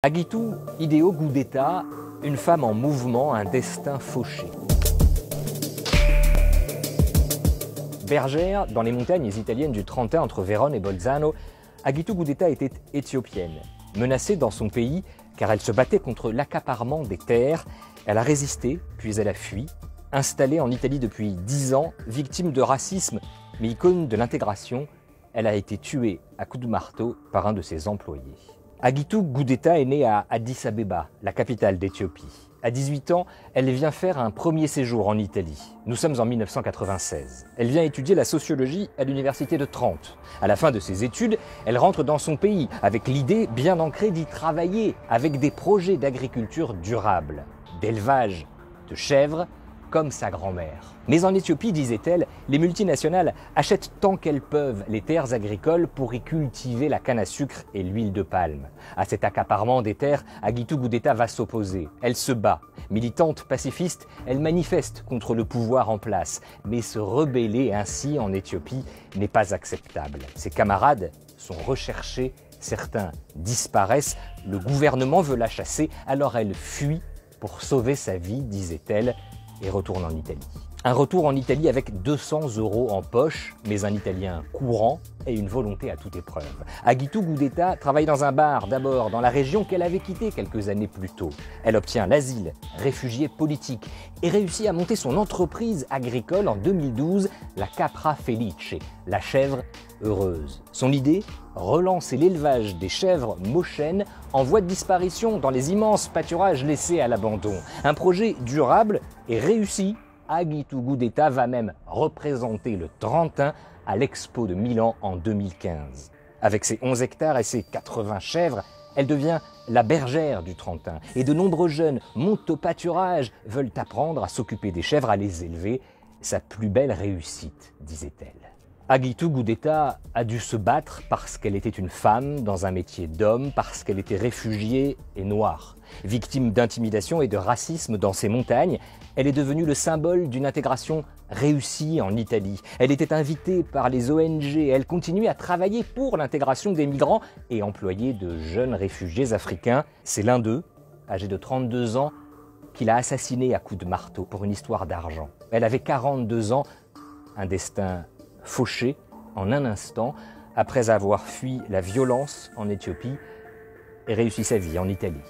Aguitou Ideo Gudeta, une femme en mouvement, un destin fauché. Bergère dans les montagnes italiennes du Trentin entre Vérone et Bolzano, Aguitou Gudeta était éthiopienne. Menacée dans son pays car elle se battait contre l'accaparement des terres, elle a résisté, puis elle a fui. Installée en Italie depuis 10 ans, victime de racisme, mais icône de l'intégration, elle a été tuée à coups de marteau par un de ses employés. Aguitou Gudeta est née à Addis Abeba, la capitale d'Éthiopie. À 18 ans, elle vient faire un premier séjour en Italie. Nous sommes en 1996. Elle vient étudier la sociologie à l'université de Trente. À la fin de ses études, elle rentre dans son pays avec l'idée bien ancrée d'y travailler avec des projets d'agriculture durable, d'élevage de chèvres, comme sa grand-mère. Mais en Éthiopie, disait-elle, les multinationales achètent tant qu'elles peuvent les terres agricoles pour y cultiver la canne à sucre et l'huile de palme. À cet accaparement des terres, Aguitou Gudeta va s'opposer. Elle se bat. Militante pacifiste, elle manifeste contre le pouvoir en place. Mais se rebeller ainsi en Éthiopie n'est pas acceptable. Ses camarades sont recherchés, certains disparaissent, le gouvernement veut la chasser, alors elle fuit pour sauver sa vie, disait-elle, et retourne en Italie. Un retour en Italie avec 200 € en poche, mais un Italien courant et une volonté à toute épreuve. Aguitou Gudeta travaille dans un bar, d'abord dans la région qu'elle avait quittée quelques années plus tôt. Elle obtient l'asile, réfugiée politique, et réussit à monter son entreprise agricole en 2012, la Capra Felice, la chèvre heureuse. Son idée ? Relancer l'élevage des chèvres mochènes en voie de disparition dans les immenses pâturages laissés à l'abandon. Un projet durable et réussi. Aguitou Gudeta va même représenter le Trentin à l'Expo de Milan en 2015. Avec ses 11 hectares et ses 80 chèvres, elle devient la bergère du Trentin. Et de nombreux jeunes montent au pâturage, veulent apprendre à s'occuper des chèvres, à les élever. Sa plus belle réussite, disait-elle. Aguitou Gudeta a dû se battre parce qu'elle était une femme dans un métier d'homme, parce qu'elle était réfugiée et noire. Victime d'intimidation et de racisme dans ces montagnes, elle est devenue le symbole d'une intégration réussie en Italie. Elle était invitée par les ONG, elle continuait à travailler pour l'intégration des migrants et employer de jeunes réfugiés africains. C'est l'un d'eux, âgé de 32 ans, qui l'a assassinée à coups de marteau pour une histoire d'argent. Elle avait 42 ans, un destin fauché en un instant après avoir fui la violence en Éthiopie et réussi sa vie en Italie.